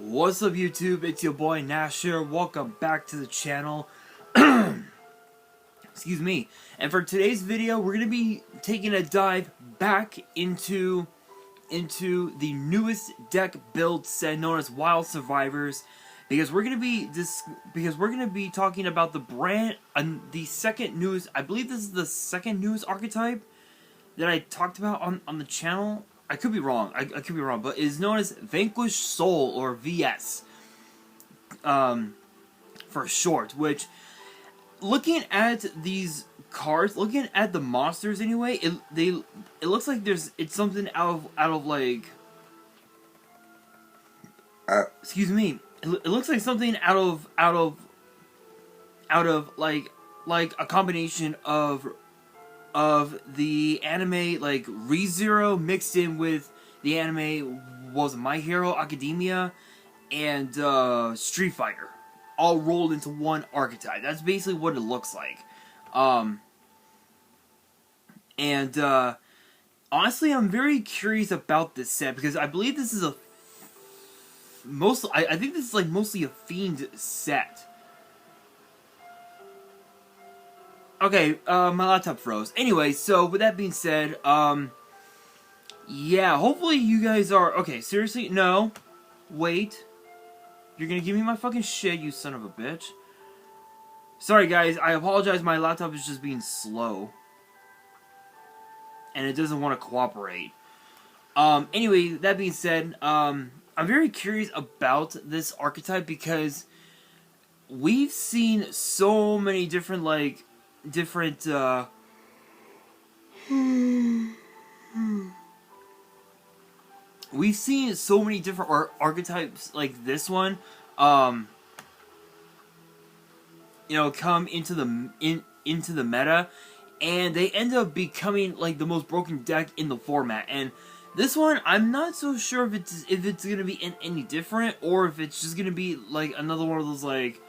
What's up YouTube, it's your boy Nash here, welcome back to the channel. Excuse me. And for today's video, we're going to be taking a dive back into the newest deck build set known as Wild Survivors. Because we're going to be talking about the second newest, I believe this is the second newest archetype that I talked about on the channel. I could be wrong. I could be wrong, but it is known as Vanquish Soul, or VS, for short. Which, looking at these cards, looking at the monsters anyway, it looks like it's something out of like, excuse me, it looks like something out of like a combination of the anime like ReZero mixed in with the anime was My Hero Academia and Street Fighter, all rolled into one archetype. That's basically what it looks like. Honestly, I'm very curious about this set because I believe this is I think this is like mostly a Fiend set. Okay, my laptop froze. Anyway, so with that being said, yeah, hopefully you guys are... Okay, seriously? No. Wait. You're gonna give me my fucking shit, you son of a bitch. Sorry, guys, I apologize, my laptop is just being slow. And it doesn't want to cooperate. Anyway, that being said, I'm very curious about this archetype because we've seen so many different, like... we've seen so many different archetypes like this one, you know, come into the meta, and they end up becoming like the most broken deck in the format. And this one, I'm not so sure if it's gonna be any different, or if it's just gonna be like another one of those like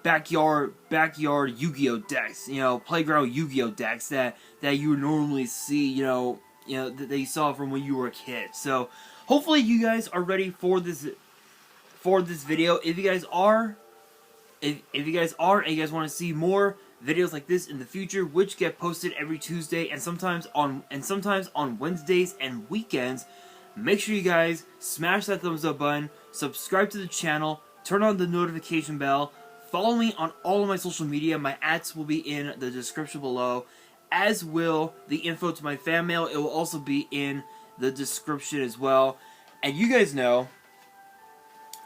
backyard Yu-Gi-Oh decks, you know, playground Yu-Gi-Oh decks that you would normally see, you know that you saw from when you were a kid. So hopefully you guys are ready for this video. If you guys are, and you guys want to see more videos like this in the future, which get posted every Tuesday and sometimes on Wednesdays and weekends, make sure you guys smash that thumbs up button, subscribe to the channel, turn on the notification bell. Follow me on all of my social media. My ads will be in the description below, as will the info to my fan mail. It will also be in the description as well. And you guys know,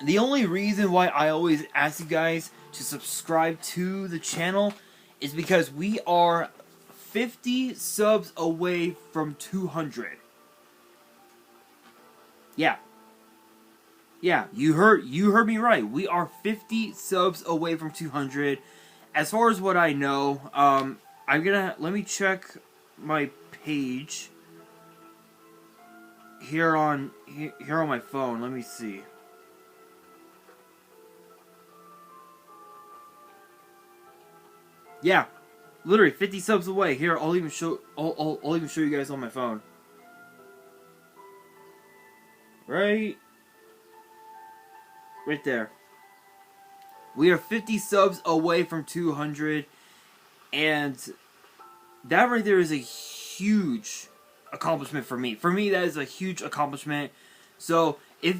the only reason why I always ask you guys to subscribe to the channel is because we are 50 subs away from 200. Yeah, you heard me right. We are 50 subs away from 200. As far as what I know, let me check my page here on my phone. Let me see. Yeah, literally 50 subs away. Here, I'll even show you guys on my phone. Right there. We are 50 subs away from 200, and that right there is a huge accomplishment for me. For me, that is a huge accomplishment. So if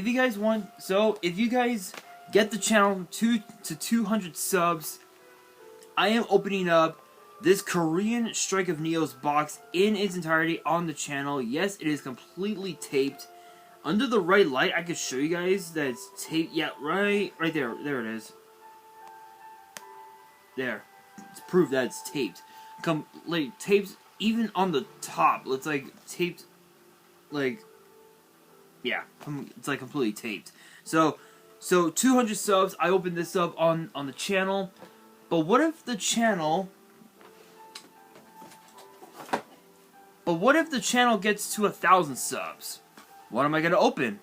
you guys get the channel to 200 subs, I am opening up this Korean Strike of Neos box in its entirety on the channel. Yes, it is completely taped. Under the right light, I can show you guys that it's taped. Yeah, right there. There it is. There. It's proof that it's taped. Like, taped even on the top. It's like taped, like, yeah. It's like completely taped. So 200 subs, I opened this up on the channel. But what if the channel gets to 1,000 subs? What am I going to open?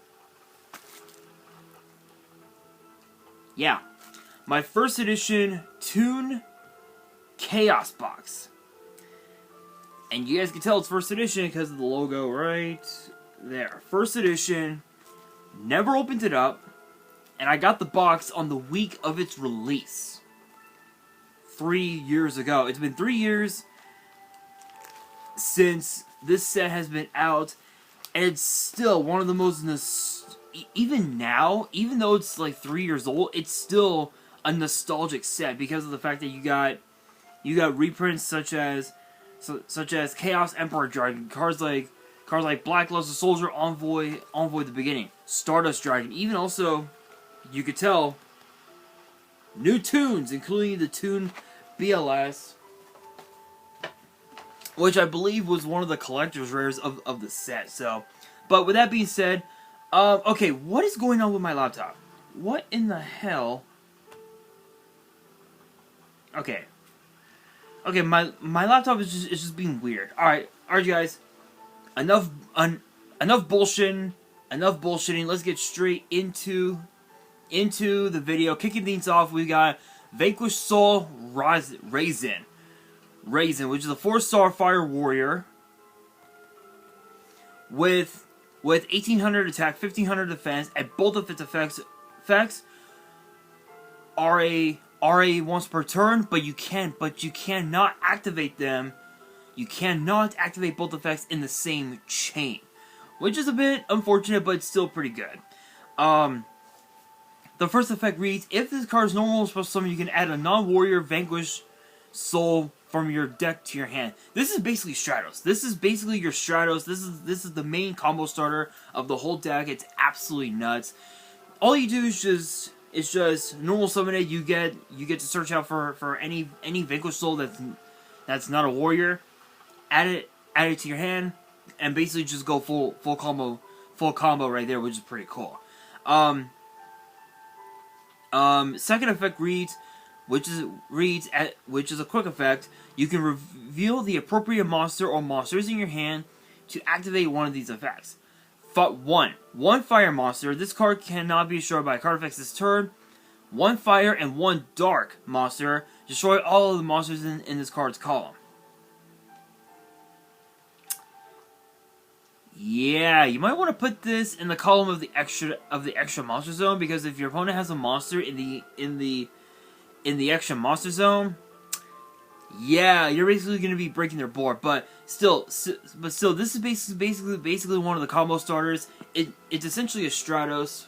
Yeah. My first edition Toon Chaos box. And you guys can tell it's first edition because of the logo right there. First edition. Never opened it up. and I got the box on the week of its release. 3 years ago. It's been 3 years since this set has been out, and it's still one of the most even now, even though it's like 3 years old, it's still a nostalgic set because of the fact that you got reprints such as Chaos Emperor Dragon, cards like Black Luster Soldier, Envoy the Beginning, Stardust Dragon, even also you could tell new tunes, including the tune BLS, which I believe was one of the collector's rares of the set. So, but with that being said, okay, what is going on with my laptop? What in the hell? Okay, my laptop is just being weird. All right, guys, enough bullshitting. Let's get straight into the video. Kicking things off, we got Vanquish Soul Raisin, which is a 4-star fire warrior with 1800 attack, 1500 defense, and both of its effects are once per turn, but you cannot activate them. You cannot activate both effects in the same chain, which is a bit unfortunate, but it's still pretty good. The first effect reads, if this card is normal special summon, you can add a non-warrior Vanquish Soul from your deck to your hand. This is basically Stratos. This is basically your Stratos. This is the main combo starter of the whole deck. It's absolutely nuts. All you do is just normal summon it. You get to search out for any Vanquish Soul that's not a warrior. Add it to your hand, and basically just go full combo right there, which is pretty cool. Second effect reads, which is a quick effect. You can reveal the appropriate monster or monsters in your hand to activate one of these effects. One fire monster. This card cannot be destroyed by card effects this turn. One fire and one dark monster. Destroy all of the monsters in this card's column. Yeah, you might want to put this in the column of the extra monster zone, because if your opponent has a monster in the extra monster zone, yeah, you're basically going to be breaking their board. But still, this is basically one of the combo starters. It's essentially a Stratos.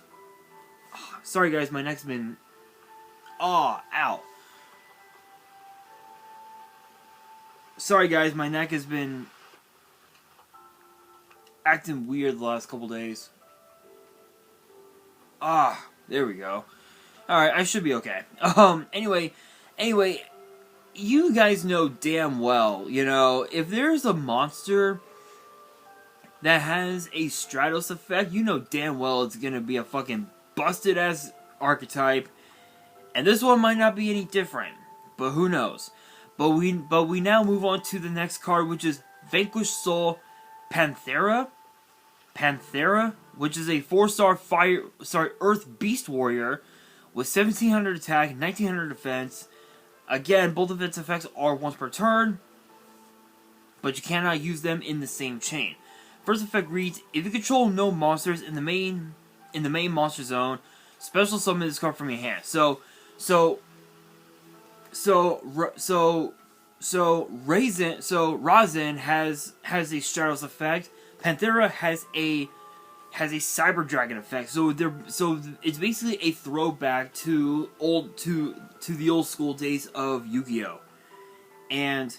Oh, sorry guys, my neck's been ow. Sorry guys, my neck has been acting weird the last couple days. There we go. Alright, I should be okay. Anyway, you guys know damn well, if there's a monster that has a Stratos effect, you know damn well it's gonna be a fucking busted ass archetype. And this one might not be any different, but who knows. But we now move on to the next card, which is Vanquish Soul Panthera, which is a 4-star Earth Beast Warrior with 1700 attack, 1900 defense. Again, both of its effects are once per turn, but you cannot use them in the same chain. First effect reads, if you control no monsters in the main monster zone, special summon this card from your hand. So Raisin has a Stratos effect. Panthera has a Cyber Dragon effect. So it's basically a throwback to the old school days of Yu-Gi-Oh, and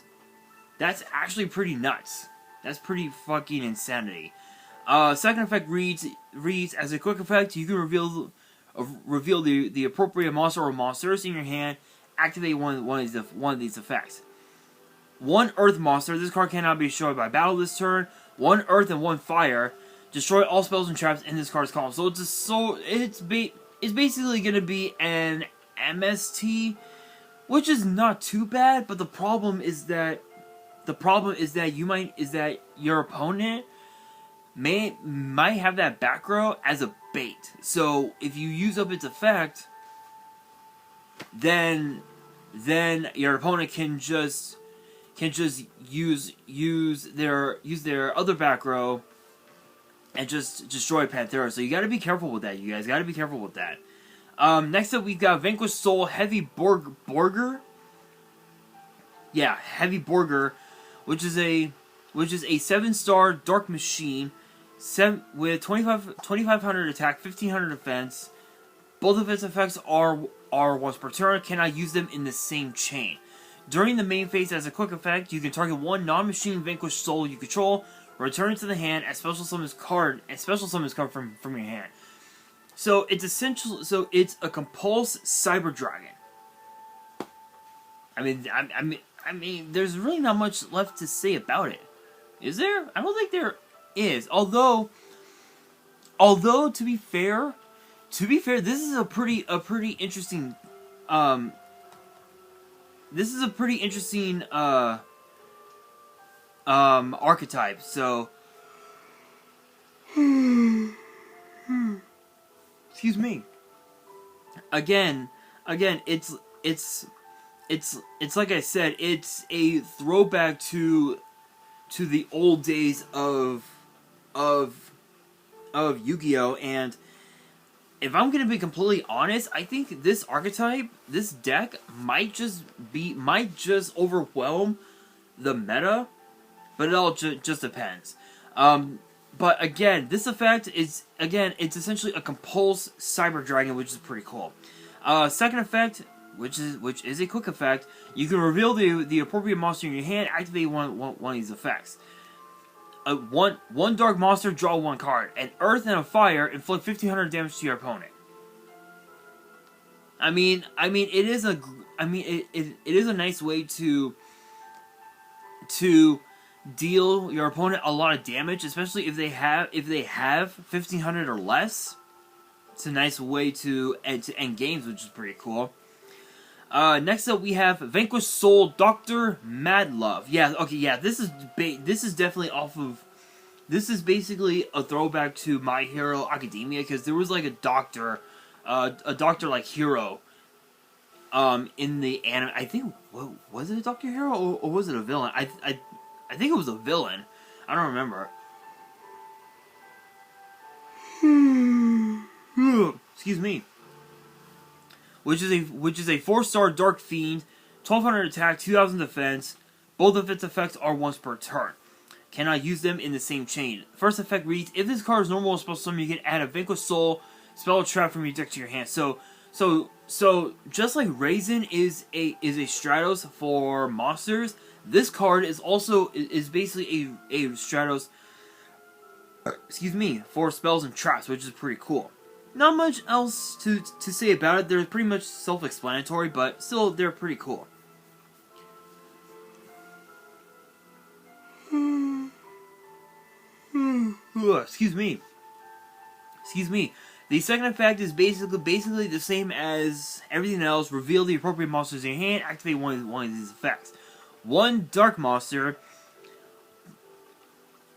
that's actually pretty nuts. That's pretty fucking insanity. Second effect reads as a quick effect, you can reveal the appropriate monster or monsters in your hand. Activate one of these effects. One Earth monster. This card cannot be destroyed by battle this turn. One Earth and one Fire. Destroy all spells and traps in this card's column. So it's basically gonna be an MST, which is not too bad. But the problem is that your opponent might have that back row as a bait. So if you use up its effect, then your opponent can just use their other back row and just destroy Panthera. So you got to be careful with that, you guys. Got to be careful with that. Next up, we've got Vanquish Soul Heavy Borger. Yeah, Heavy Borger, which is a 7-star Dark Machine, with 2500 attack, 1500 defense. Both of its effects are once per turn. Cannot use them in the same chain. During the main phase, as a quick effect, you can target one non-machine Vanquish Soul you control, return it to the hand, and special summon this card from your hand. So it's essential. So it's a Compulse Cyber Dragon. I mean, there's really not much left to say about it. Is there? I don't think there is. Although to be fair, this is a pretty interesting. This is a pretty interesting archetype. So, excuse me. Again, it's like I said, it's a throwback to the old days of Yu-Gi-Oh, and if I'm gonna be completely honest, I think this archetype, this deck might just overwhelm the meta, but it all just depends. But again, this effect is it's essentially a Compulse Cyber Dragon, which is pretty cool. Second effect, which is a quick effect, you can reveal the appropriate monster in your hand, activate one of these effects. One dark monster, draw one card. An earth and a fire, inflict 1500 damage to your opponent. It is a nice way to deal your opponent a lot of damage, especially if they have 1500 or less. It's a nice way to end games, which is pretty cool. Next up, we have Vanquish Soul Dr. Madlove. Yeah, okay, yeah, this is definitely off of... This is basically a throwback to My Hero Academia, because there was, like, a doctor like hero, in the anime. I think, was it a Dr. Hero, or was it a villain? I think it was a villain. I don't remember. Excuse me. Which is a 4-star Dark Fiend, 1200 attack, 2000 defense. Both of its effects are once per turn. Cannot use them in the same chain. First effect reads: if this card is normal or special summon, you can add a Vanquish Soul spell or trap from your deck to your hand. So just like Raisin is a Stratos for monsters, this card is basically a Stratos. Excuse me, for spells and traps, which is pretty cool. Not much else to say about it. They're pretty much self-explanatory, but still, they're pretty cool. Excuse me. The second effect is basically the same as everything else. Reveal the appropriate monsters in your hand. Activate one of these effects. One dark monster.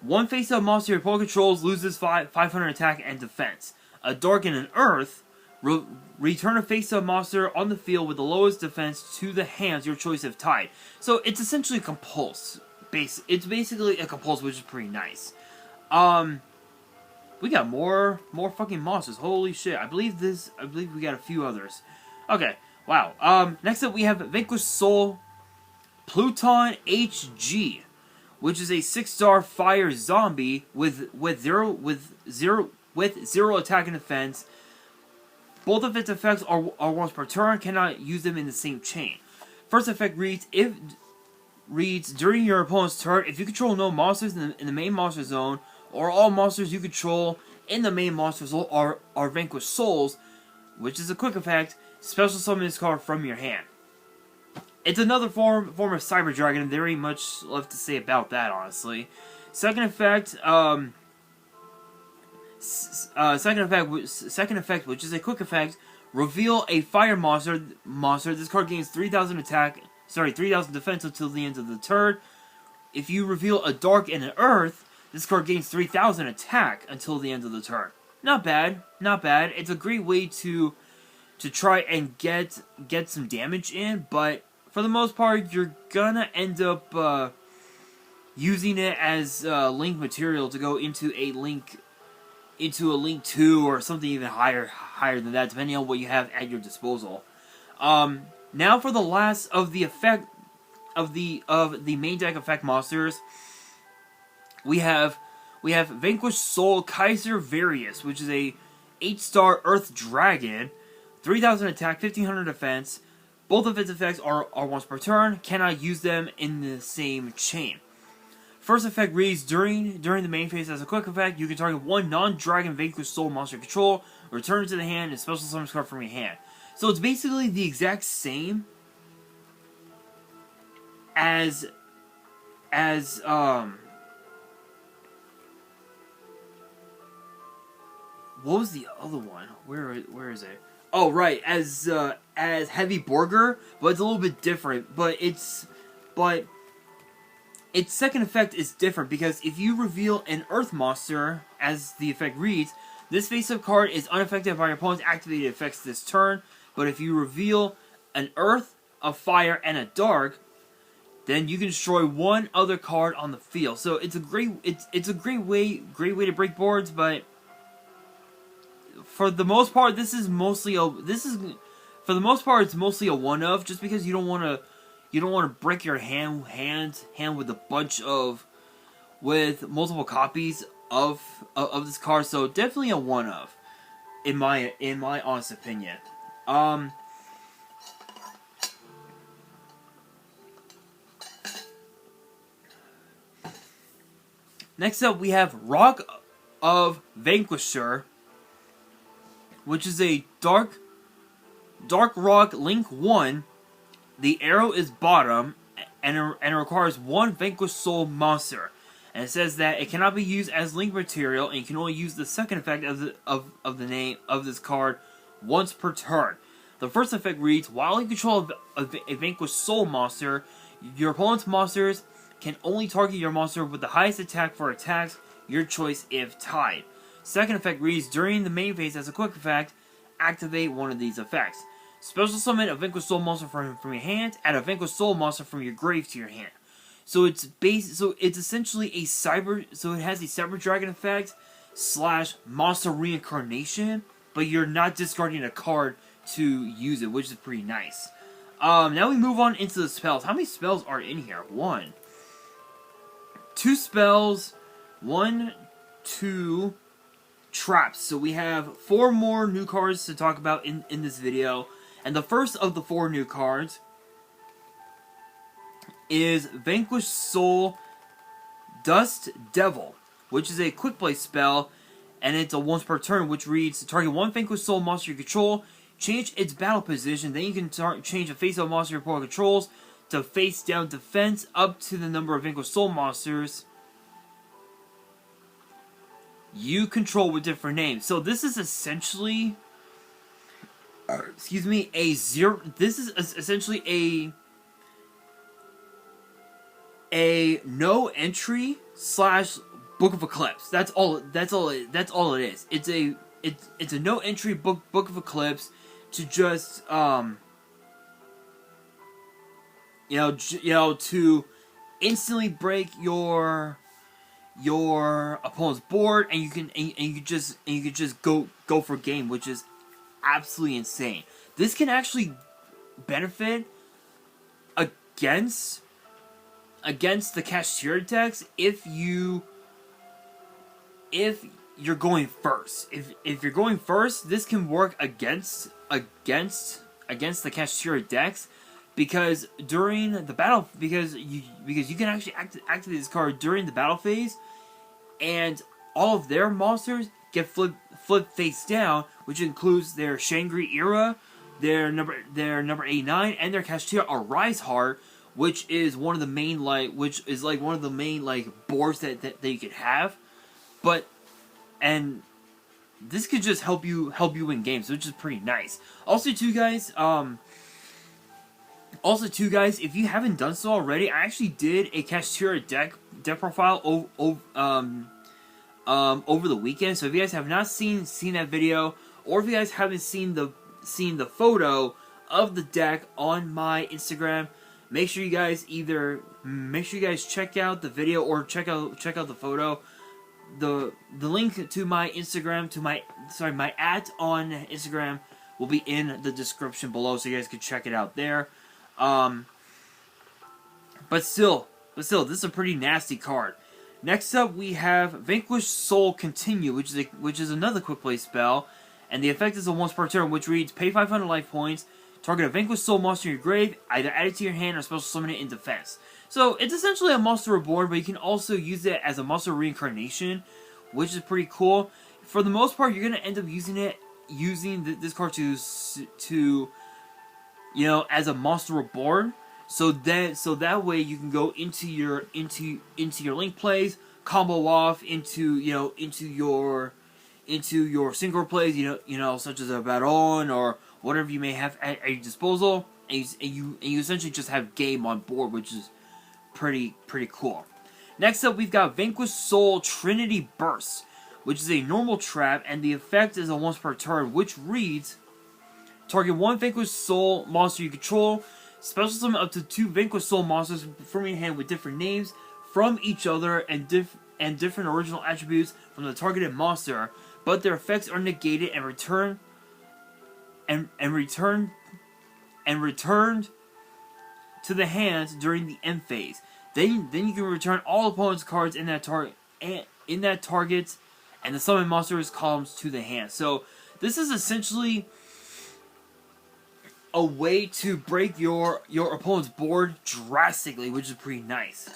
One face-up monster your opponent controls loses 500 attack and defense. A dark and an earth. Return a face-up monster on the field with the lowest defense to the hands, your choice if tied. So it's essentially a Compulse. It's basically a Compulse, which is pretty nice. We got more fucking monsters. Holy shit! I believe we got a few others. Okay, wow. Next up we have Vanquish Soul Pluton HG, which is a 6-star fire zombie with zero attack and defense. Both of its effects are once per turn. Cannot use them in the same chain. First effect reads: during your opponent's turn, if you control no monsters in the main monster zone, or all monsters you control in the main monster zone are Vanquished Souls, which is a quick effect, special summon this card from your hand. It's another form of Cyber Dragon, and there ain't much left to say about that, honestly. Second effect, which is a quick effect, reveal a fire monster. This card gains 3,000 defense until the end of the turn. If you reveal a dark and an earth, this card gains 3,000 attack until the end of the turn. Not bad, not bad. It's a great way to try and get some damage in, but for the most part, you're gonna end up using it as link material to go into a link into a Link 2 or something even higher than that, depending on what you have at your disposal. Now for the last of the main deck effect monsters, we have Vanquish Soul Kaiser Various, which is a 8-star Earth Dragon, 3,000 attack, 1,500 defense. Both of its effects are once per turn. Cannot use them in the same chain. First effect reads, during the main phase as a quick effect, you can target one non-dragon Vanquish Soul monster control, return it to the hand, and special summon this card from your hand. So it's basically the exact same as what was the other one? Where is it? Oh, right, as Heavy Borger, but it's a little bit different. But its second effect is different because if you reveal an Earth monster, as the effect reads, this face-up card is unaffected by your opponent's activated effects this turn. But if you reveal an Earth, a Fire, and a Dark, then you can destroy one other card on the field. So it's a great way to break boards, but for the most part, it's mostly a one-of, just because you don't want to break your hand with multiple copies of this card. So definitely a one-of, in my honest opinion. Next up, we have Rock of Vanquisher, which is a Dark Rock Link 1. The arrow is bottom, and it requires one Vanquish Soul monster. And it says that it cannot be used as Link material, and you can only use the second effect of the name of this card once per turn. The first effect reads, while in control of a Vanquish Soul monster, your opponent's monsters can only target your monster with the highest attack for attacks, your choice if tied. Second effect reads, during the main phase as a quick effect, activate one of these effects. Special summon a Vanquish Soul monster from your hand, add a Vanquish Soul monster from your grave to your hand. So it's essentially a cyber, so it has a Cyber Dragon effect / monster reincarnation, but you're not discarding a card to use it, which is pretty nice. Now we move on into the spells. How many spells are in here? 1, 2 spells, 1, 2 traps. So we have 4 more new cards to talk about in this video. And the first of the 4 new cards is Vanquish Soul Dust Devil, which is a quick play spell, and it's a once per turn, which reads, target one Vanquish Soul monster you control, change its battle position, then you can change a face-up monster your opponent controls to face-down defense up to the number of Vanquish Soul monsters you control with different names. So this is essentially, this is essentially a no entry / Book of Eclipse. That's all it is. It's a no entry book of Eclipse to just to instantly break your opponent's board, and you can just go for game, which is absolutely insane. This can actually benefit against the Cashier decks if you're going first. If you're going first, this can work against the Cashier decks, because during the battle, because you can actually activate this card during the battle phase, and all of their monsters get flipped face down, which includes their Shangri Era, their number 89, and their Cashier Arise Heart, which is one of the main boards that you could have. And this could just help you win games, which is pretty nice. Also, too, guys, if you haven't done so already, I actually did a Cashier deck profile over the weekend. So if you guys have not seen that video, or if you guys haven't seen the photo of the deck on my Instagram, make sure you guys check out the video or check out the photo. the link to my Instagram, my @ on Instagram will be in the description below, so you guys can check it out there. But still, this is a pretty nasty card. Next up, we have Vanquish Soul Continue, which is another quick play spell, and the effect is a once per turn, which reads: pay 500 life points, target a Vanquish Soul monster in your grave, either add it to your hand or special summon it in defense. So it's essentially a monster reborn, but you can also use it as a monster reincarnation, which is pretty cool. For the most part, you're gonna end up using this card to as a monster reborn. So that way you can go into your link plays, combo off into your single plays, such as a Baron or whatever you may have at your disposal, and you essentially just have game on board, which is pretty cool. Next up, we've got Vanquish Soul Trinity Burst, which is a normal trap, and the effect is a once per turn, which reads: target one Vanquish Soul monster you control, special summon up to 2 Vanquish Soul monsters from your hand with different names from each other and different original attributes from the targeted monster, but their effects are negated and returned to the hand during the end phase. Then you can return all opponent's cards in that target and the summon monster's columns to the hand. So this is essentially a way to break your opponent's board drastically, which is pretty nice.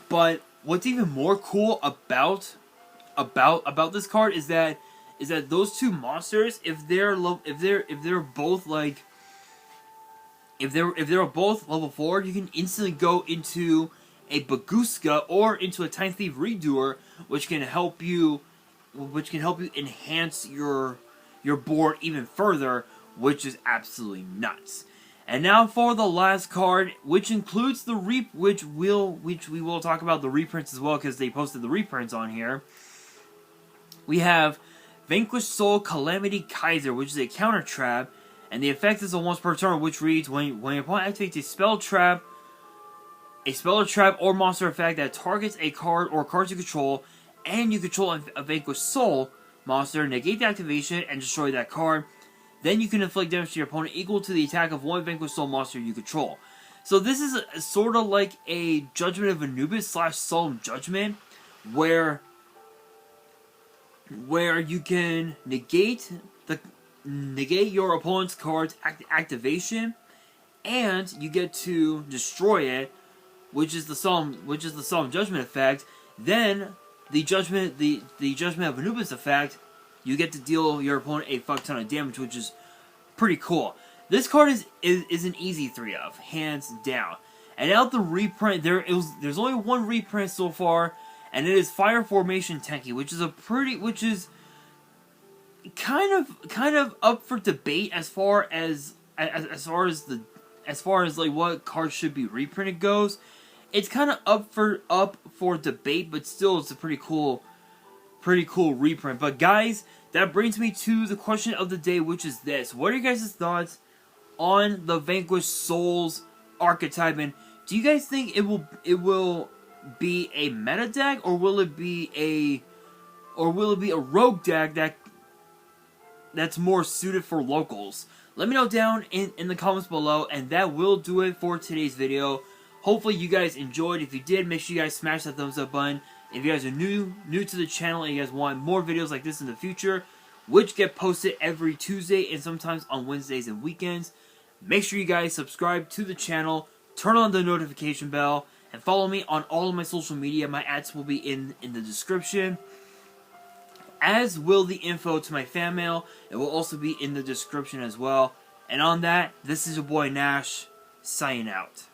But what's even more cool about this card is that those two monsters, if they're both level 4, you can instantly go into a Baguska or into a Time Thief Redoer, which can help you enhance your board even further, which is absolutely nuts. And now for the last card, which includes the which we will talk about the reprints as well, because they posted the reprints on here. We have Vanquish Soul Calamity Kaiser, which is a counter trap, and the effect is a once per turn, which reads: when your opponent activates a spell trap or monster effect that targets a card or cards you control, and you control a Vanquish Soul monster, negate the activation and destroy that card. Then you can inflict damage to your opponent equal to the attack of one Vanquish Soul monster you control. So this is sort of like a Judgment of Anubis / Solemn Judgment, where you can negate your opponent's card's activation, and you get to destroy it, which is the Solemn Judgment effect. Then the Judgment of Anubis effect, you get to deal your opponent a fuck ton of damage, which is pretty cool. This card is an easy 3 of, hands down. And out the reprint, there's only one reprint so far, and it is Fire Formation Tenki, which is kind of up for debate as far as like what cards should be reprinted goes. It's kind of up for debate, but still it's a pretty cool reprint. But guys, that brings me to the question of the day, which is this: what are your guys' thoughts on the Vanquish Souls archetype, and do you guys think it will be a meta deck, or will it be a rogue deck that's more suited for locals? Let me know down in the comments below, and that will do it for today's video. Hopefully you guys enjoyed. If you did, make sure you guys smash that thumbs up button. If you guys are new to the channel and you guys want more videos like this in the future, which get posted every Tuesday and sometimes on Wednesdays and weekends, make sure you guys subscribe to the channel, turn on the notification bell, and follow me on all of my social media. My ads will be in the description, as will the info to my fan mail. It will also be in the description as well. And on that, this is your boy Nash, signing out.